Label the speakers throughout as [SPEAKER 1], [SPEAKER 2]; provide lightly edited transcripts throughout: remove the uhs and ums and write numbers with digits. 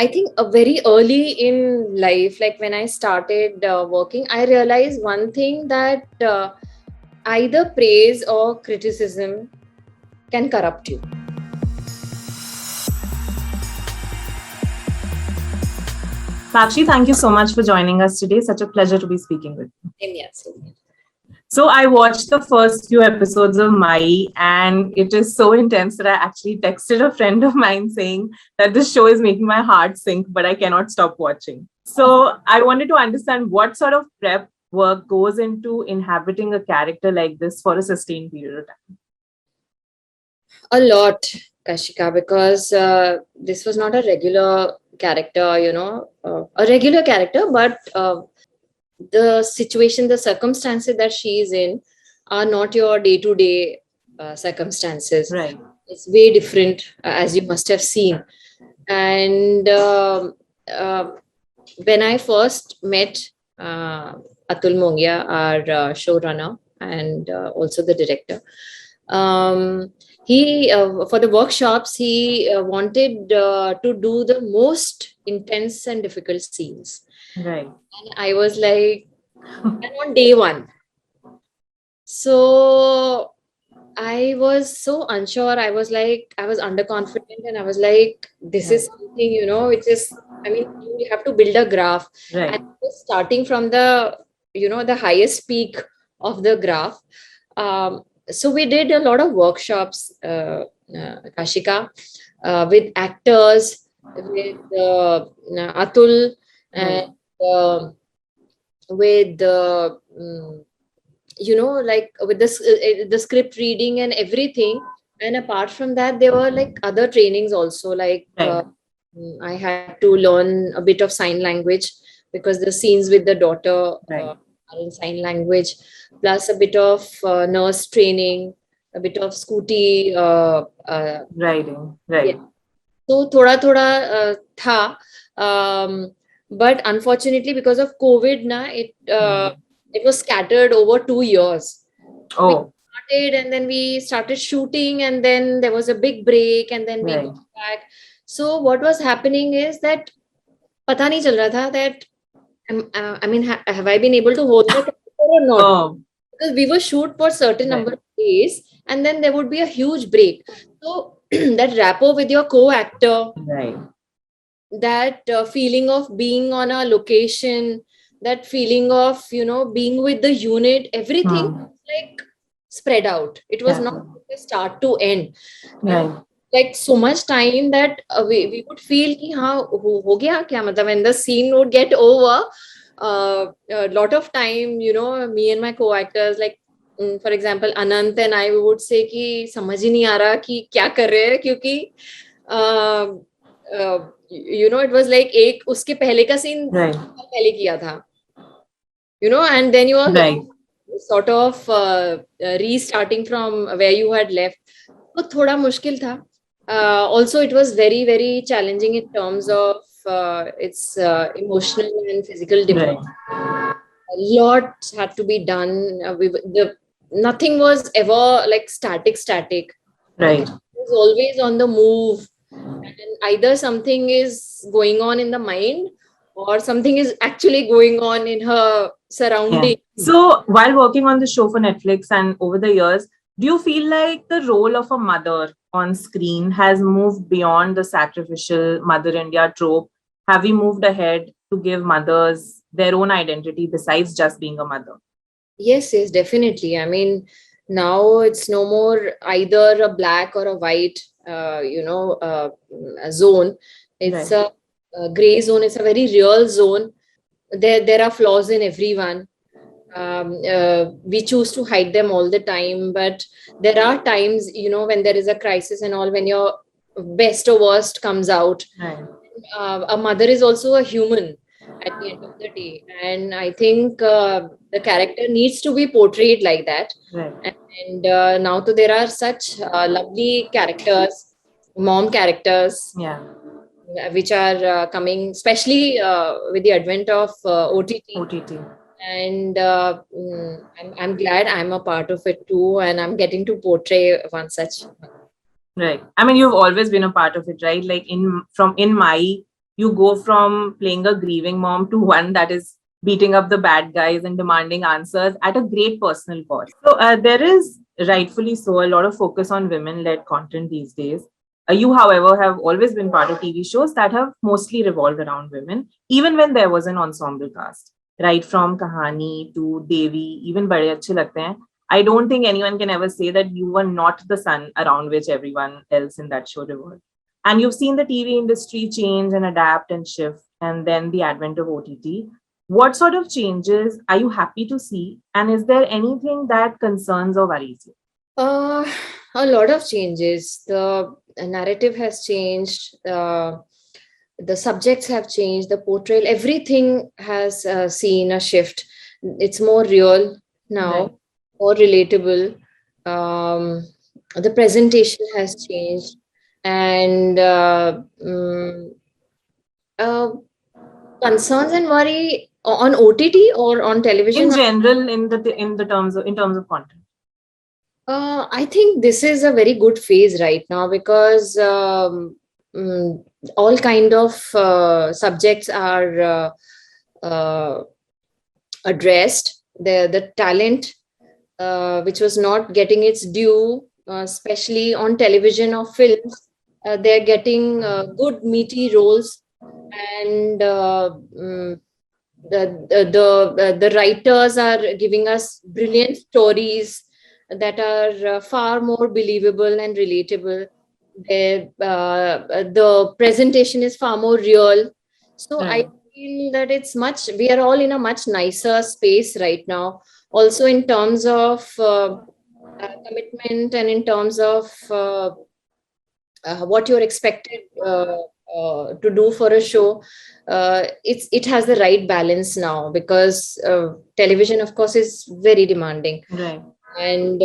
[SPEAKER 1] I think very early in life, like when I started working, I realized one thing that either praise or criticism can corrupt you.
[SPEAKER 2] Sakshi, thank you so much for joining us today. Such a pleasure to be speaking with you.
[SPEAKER 1] Same here.
[SPEAKER 2] So I watched the first few episodes of Mai, and it is so intense that I actually texted a friend of mine saying that this show is making my heart sink, but I cannot stop watching. So I wanted to understand what sort of prep work goes into inhabiting a character like this for a sustained period of time.
[SPEAKER 1] A lot, Kashika, because this was not a regular character, a regular character, but the situation, the circumstances that she is in are not your day-to-day circumstances.
[SPEAKER 2] Right.
[SPEAKER 1] It's way different, as you must have seen. And when I first met Atul Mongia, our showrunner, and also the director, he for the workshops he wanted to do the most intense and difficult scenes.
[SPEAKER 2] Right.
[SPEAKER 1] And I was like, and on day one. So I was so unsure. I was like, I was underconfident, and I was like, this is something, which is, I mean, you have to build a graph.
[SPEAKER 2] Right.
[SPEAKER 1] And starting from the, the highest peak of the graph. So we did a lot of workshops, Kashika, with actors, with Atul, and with like with the script reading and everything. And apart from that, there were like other trainings also, like I had to learn a bit of sign language because the scenes with the daughter are in sign language, plus a bit of nurse training, a bit of scooty
[SPEAKER 2] riding. Right.
[SPEAKER 1] yeah. So thoda tha, but unfortunately because of COVID it was scattered over 2 years. We started, and then we started shooting, and then there was a big break, and then we got back. So what was happening is that pata nahi chal raha tha that I mean, have I been able to hold the character or not? Because we were shoot for certain number of days, and then there would be a huge break. So that rapport with your co-actor, that feeling of being on a location, that feeling of being with the unit, everything like spread out. It was not start to end. Like so much time that we would feel ki ho gaya kya, matlab when the scene would get over, a lot of time, me and my co-actors, like for example Anant and I, we would say ki samajh hi nahi aa raha ki kya kar rahe hain, kyunki it was like एक उसके पहले का scene पहले किया था, and then you are sort of restarting from where you had left. तो थोड़ा मुश्किल था. Also it was very very challenging in terms of its emotional and physical development. A lot had to be done. Nothing was ever like static. It was always on the move, and either something is going on in the mind or something is actually going on in her surroundings.
[SPEAKER 2] So while working on the show for Netflix and over the years, do you feel like the role of a mother on screen has moved beyond the sacrificial Mother India trope? Have we moved ahead to give mothers their own identity besides just being a mother?
[SPEAKER 1] Yes, definitely. I mean, now it's no more either a black or a white, a zone. It's a gray zone. It's a very real zone. There are flaws in everyone. We choose to hide them all the time, but there are times, when there is a crisis and all, when your best or worst comes out. A mother is also a human at the end of the day, and I think the character needs to be portrayed like that. And now so there are such lovely characters, mom characters, which are coming, especially with the advent of OTT. And I'm glad I'm a part of it too, and I'm getting to portray one such.
[SPEAKER 2] Right. I mean, you've always been a part of it, right? Like in Mai, You go from playing a grieving mom to one that is beating up the bad guys and demanding answers at a great personal cost. So there is rightfully so a lot of focus on women-led content these days. You, however, have always been part of TV shows that have mostly revolved around women, even when there was an ensemble cast, right from Kahani to Devi, even Bade Achhe Lagte Hain. I don't think anyone can ever say that you were not the sun around which everyone else in that show revolved. And you've seen the TV industry change and adapt and shift, and then the advent of OTT. What sort of changes are you happy to see? And is there anything that concerns or worries you?
[SPEAKER 1] A lot of changes. The narrative has changed. The subjects have changed. The portrayal, everything has seen a shift. It's more real now,
[SPEAKER 2] Right.
[SPEAKER 1] more relatable. The presentation has changed, and uh, concerns and worry on OTT or on
[SPEAKER 2] In
[SPEAKER 1] television.
[SPEAKER 2] general, in terms of content.
[SPEAKER 1] I think this is a very good phase right now because mm, all kind of subjects are uh, addressed. The talent which was not getting its due, especially on television or films, they're getting good meaty roles, and the writers are giving us brilliant stories that are far more believable and relatable. The presentation is far more real. So I
[SPEAKER 2] Right.
[SPEAKER 1] feel that we are all in a much nicer space right now. Also in terms of commitment and in terms of what you're expected to do for a show. It has the right balance now because television, of course, is very demanding,
[SPEAKER 2] Right.
[SPEAKER 1] and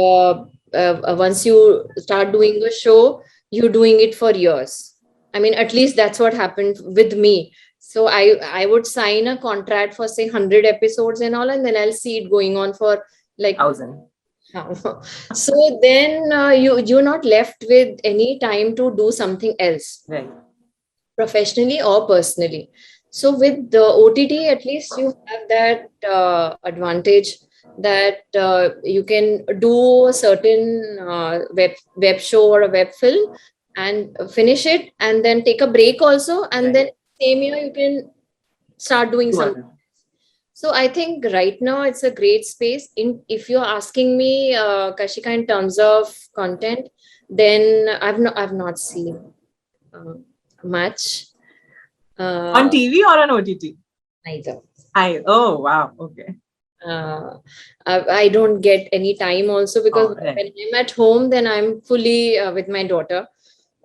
[SPEAKER 1] once you start doing a show, you're doing it for years. I mean, at least that's what happened with me. So I would sign a contract for say 100 episodes and all, and then I'll see it going on for like
[SPEAKER 2] 1,000.
[SPEAKER 1] so then you're not left with any time to do something else
[SPEAKER 2] Right.
[SPEAKER 1] professionally or personally. So with the OTT, at least you have that advantage that you can do a certain web show or a web film and finish it, and then take a break also, and
[SPEAKER 2] Right.
[SPEAKER 1] then same year you can start doing
[SPEAKER 2] You
[SPEAKER 1] something.
[SPEAKER 2] are.
[SPEAKER 1] So I think right now it's a great space. In if you're asking me, Kashika, in terms of content, then I've not seen uh, much.
[SPEAKER 2] On
[SPEAKER 1] Uh,
[SPEAKER 2] TV or on OTT?
[SPEAKER 1] Neither.
[SPEAKER 2] Oh, wow. Okay.
[SPEAKER 1] Uh, I don't get any time also because
[SPEAKER 2] Oh, right.
[SPEAKER 1] when I'm at home, then I'm fully with my daughter,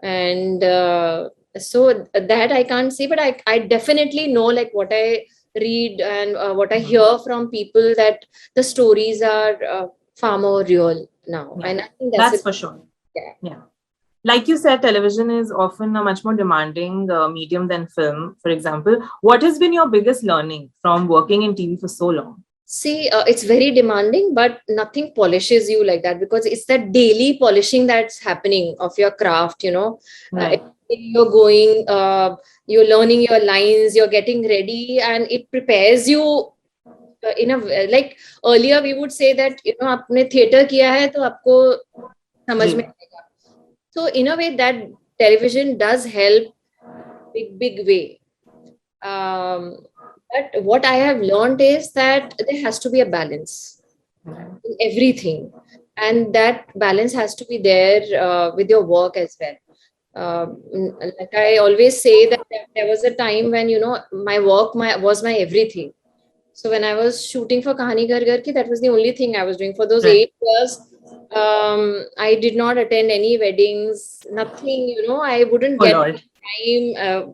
[SPEAKER 1] and so that I can't see. But I definitely know like what I read and what I
[SPEAKER 2] Mhm.
[SPEAKER 1] hear from people that the stories are far more real now,
[SPEAKER 2] Yeah,
[SPEAKER 1] and I think that's
[SPEAKER 2] that's
[SPEAKER 1] it.
[SPEAKER 2] for sure.
[SPEAKER 1] Yeah.
[SPEAKER 2] Yeah. Like you said, television is often a much more demanding medium than film, for example. What has been your biggest learning from working in TV for so long?
[SPEAKER 1] See, it's very demanding, but nothing polishes you like that because it's that daily polishing that's happening of your craft,
[SPEAKER 2] Right.
[SPEAKER 1] You're going, you're learning your lines, you're getting ready, and it prepares you like earlier we would say that, आपने theater किया है तो आपको समझ में
[SPEAKER 2] जी.
[SPEAKER 1] आएगा. So in a way that television does help big way. Um, but what I have learned is that there has to be a balance
[SPEAKER 2] Right.
[SPEAKER 1] in everything, and that balance has to be there with your work as well. Like I always say that there was a time when my work was my everything. So when I was shooting for Kahani Ghar Ghar Ki, that was the only thing I was doing for those
[SPEAKER 2] Right.
[SPEAKER 1] 8 years. I did not attend any weddings, nothing. I wouldn't
[SPEAKER 2] Oh,
[SPEAKER 1] get
[SPEAKER 2] Lord.
[SPEAKER 1] time.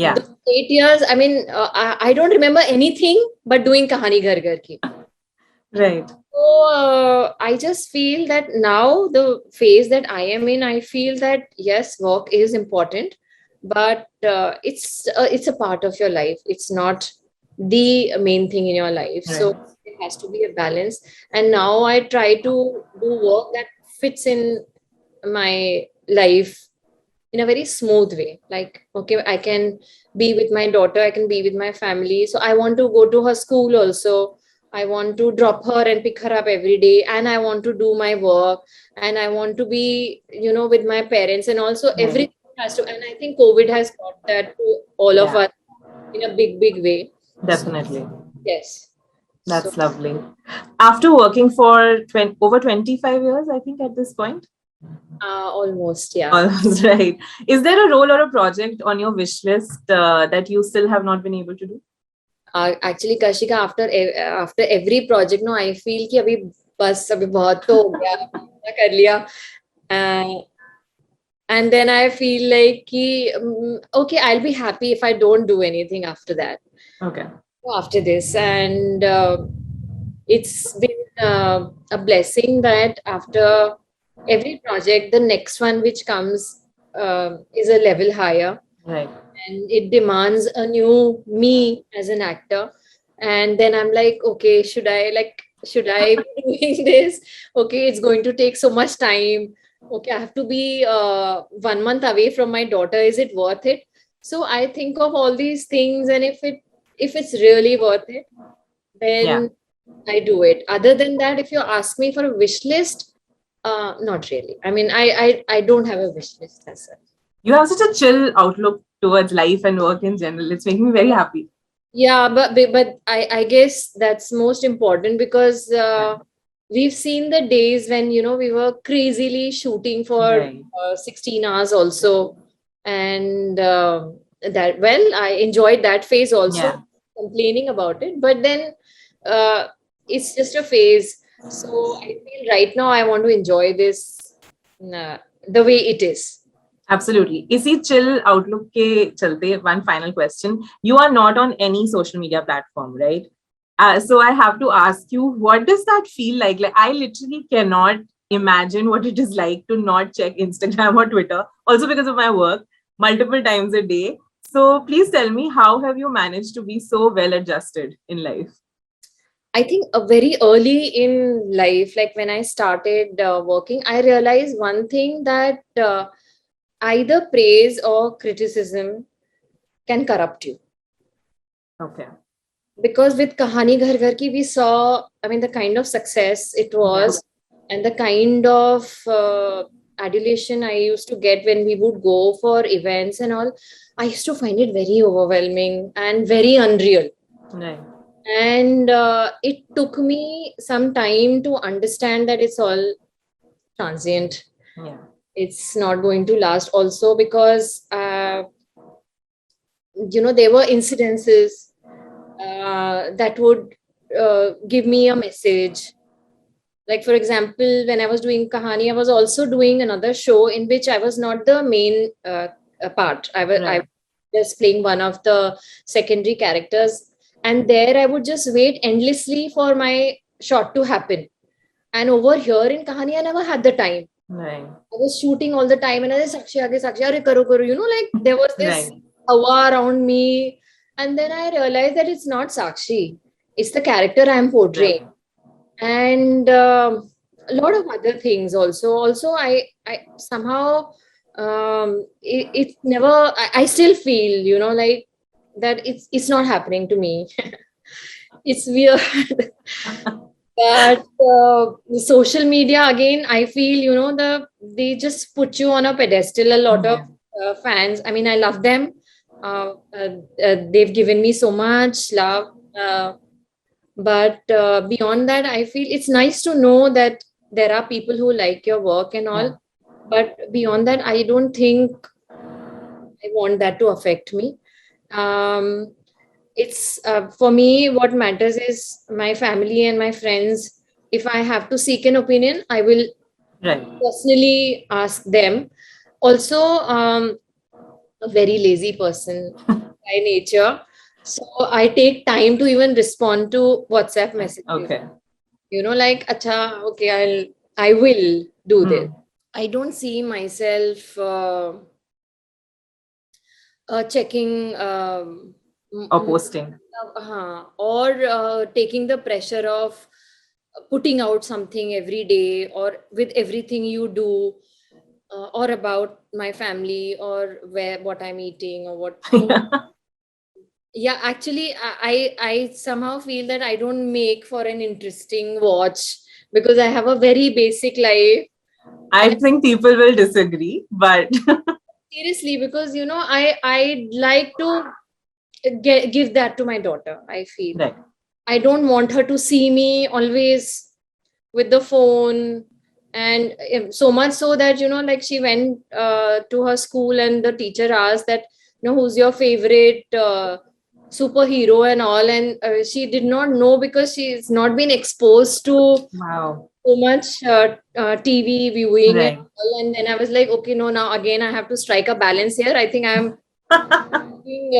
[SPEAKER 2] Yeah.
[SPEAKER 1] Those 8 years, I mean, I don't remember anything but doing Kahani Ghar Ghar Ki.
[SPEAKER 2] Right.
[SPEAKER 1] So I just feel that now the phase that I am in, I feel that yes, work is important, but it's a part of your life. It's not the main thing in your life.
[SPEAKER 2] Right.
[SPEAKER 1] So there has to be a balance. And now I try to do work that fits in my life in a very smooth way. Like, okay, I can be with my daughter, I can be with my family. So I want to go to her school also. I want to drop her and pick her up every day. And I want to do my work. And I want to be, with my parents. And also
[SPEAKER 2] Right.
[SPEAKER 1] everything has to. And I think COVID has brought that to all of
[SPEAKER 2] Yeah,
[SPEAKER 1] us in a big, big way. So,
[SPEAKER 2] definitely.
[SPEAKER 1] yes. So,
[SPEAKER 2] That's lovely. After working for over 25 years, I think at this point.
[SPEAKER 1] almost, yeah.
[SPEAKER 2] Almost right. Is there a role or a project on your wish list that you still have not been able to do?
[SPEAKER 1] Actually, Kashika, after every project, no, I feel कि अभी बहुत तो हो गया, पूरा कर लिया. Uh, and then I feel like कि, okay, I'll be happy if I don't do anything after that.
[SPEAKER 2] Okay.
[SPEAKER 1] After this, and it's been a blessing that after every project, the next one which comes is a level higher,
[SPEAKER 2] Right.
[SPEAKER 1] and it demands a new me as an actor. And then I'm like, okay, should I be doing this? Okay, it's going to take so much time. Okay, I have to be 1 month away from my daughter. Is it worth it? So I think of all these things, and if it's really worth it,
[SPEAKER 2] Yeah.
[SPEAKER 1] then I do it. Other than that, if you ask me for a wish list, not really. I mean, I don't have a wish list as such.
[SPEAKER 2] You have such a chill outlook towards life and work in general. It's making me very happy.
[SPEAKER 1] Yeah, but I guess that's most important because
[SPEAKER 2] Yeah.
[SPEAKER 1] we've seen the days when we were crazily shooting for
[SPEAKER 2] Right.
[SPEAKER 1] 16 hours also, and that, well, I enjoyed that phase also,
[SPEAKER 2] Yeah.
[SPEAKER 1] complaining about it, but then uh, it's just a phase. So I feel right now I want to enjoy this the way it is.
[SPEAKER 2] Absolutely. इसी chill outlook के चलते, one final question. You are not on any social media platform, right? So I have to ask you, what does that feel like? Like, I literally cannot imagine what it is like to not check Instagram or Twitter, also because of my work, multiple times a day. So please tell me, how have you managed to be so well adjusted in life?
[SPEAKER 1] I think very early in life, like when I started working, I realized one thing that either praise or criticism can corrupt you.
[SPEAKER 2] Okay.
[SPEAKER 1] Because with Kahani Ghar Ghar Ki, we saw, I mean, the kind of success it
[SPEAKER 2] Yeah.
[SPEAKER 1] was, and the kind of adulation I used to get when we would go for events and all. I used to find it very overwhelming and very unreal.
[SPEAKER 2] Right.
[SPEAKER 1] And it took me some time to understand that it's all transient.
[SPEAKER 2] Yeah.
[SPEAKER 1] It's not going to last also because there were incidences that would give me a message. Like, for example, when I was doing Kahani, I was also doing another show in which I was not the main part. I
[SPEAKER 2] Right.
[SPEAKER 1] was just playing one of the secondary characters. And there I would just wait endlessly for my shot to happen. And over here in Kahani, I never had the time.
[SPEAKER 2] Right.
[SPEAKER 1] I was shooting all the time, and I was Sakshi, aage Sakshi, are karo karo. Like there was this
[SPEAKER 2] Right.
[SPEAKER 1] awa around me, and then I realized that it's not Sakshi; it's the character I am portraying,
[SPEAKER 2] Right.
[SPEAKER 1] and a lot of other things also. Also, I somehow it never. I still feel like that it's not happening to me. It's weird. But social media again, I feel they just put you on a pedestal. A lot of
[SPEAKER 2] Yeah.
[SPEAKER 1] fans. I mean, I love them. They've given me so much love. But beyond that, I feel it's nice to know that there are people who like your work and
[SPEAKER 2] Yeah.
[SPEAKER 1] all. But beyond that, I don't think I want that to affect me. Um, it's for me, what matters is my family and my friends. If I have to seek an opinion, I will
[SPEAKER 2] Right.
[SPEAKER 1] personally ask them. Also, a very lazy person by nature, so I take time to even respond to WhatsApp messages.
[SPEAKER 2] Okay.
[SPEAKER 1] Like, acha, okay, I will do this.
[SPEAKER 2] Hmm.
[SPEAKER 1] I don't see myself checking
[SPEAKER 2] Or posting.
[SPEAKER 1] or taking the pressure of putting out something every day or with everything you do. or about my family, or what I'm eating, or what. Yeah, actually, I somehow feel that I don't make for an interesting watch because I have a very basic life.
[SPEAKER 2] I think people will disagree, but
[SPEAKER 1] Seriously, because I like to give that to my daughter. I feel
[SPEAKER 2] right.
[SPEAKER 1] I don't want her to see me always with the phone, and so much so that like she went to her school, and the teacher asked that, who's your favorite superhero and all, and she did not know because she's not been exposed to
[SPEAKER 2] Wow.
[SPEAKER 1] so much TV viewing and
[SPEAKER 2] Right.
[SPEAKER 1] all. And then I was like, okay, no, now again I have to strike a balance here. I think I'm being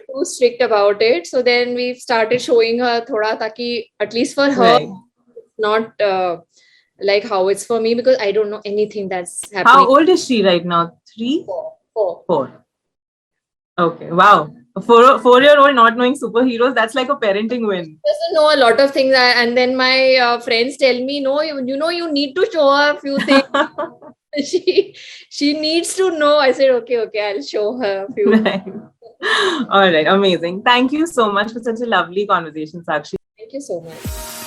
[SPEAKER 1] too strict about it. So then we started showing her thoda, taki at least for her,
[SPEAKER 2] Right.
[SPEAKER 1] not like how it's for me, because I don't know anything that's
[SPEAKER 2] How
[SPEAKER 1] happening.
[SPEAKER 2] old is she right now? 3?
[SPEAKER 1] Four.
[SPEAKER 2] 4. Okay. Wow. A 4-year-old not knowing superheroes, that's like a parenting win.
[SPEAKER 1] Doesn't know a lot of things, and then my friends tell me, no, you need to show her a few things. She needs to know. I said, okay, I'll show her a few.
[SPEAKER 2] Right. All right. Amazing. Thank you so much for such a lovely conversation, Sakshi.
[SPEAKER 1] Thank you so much.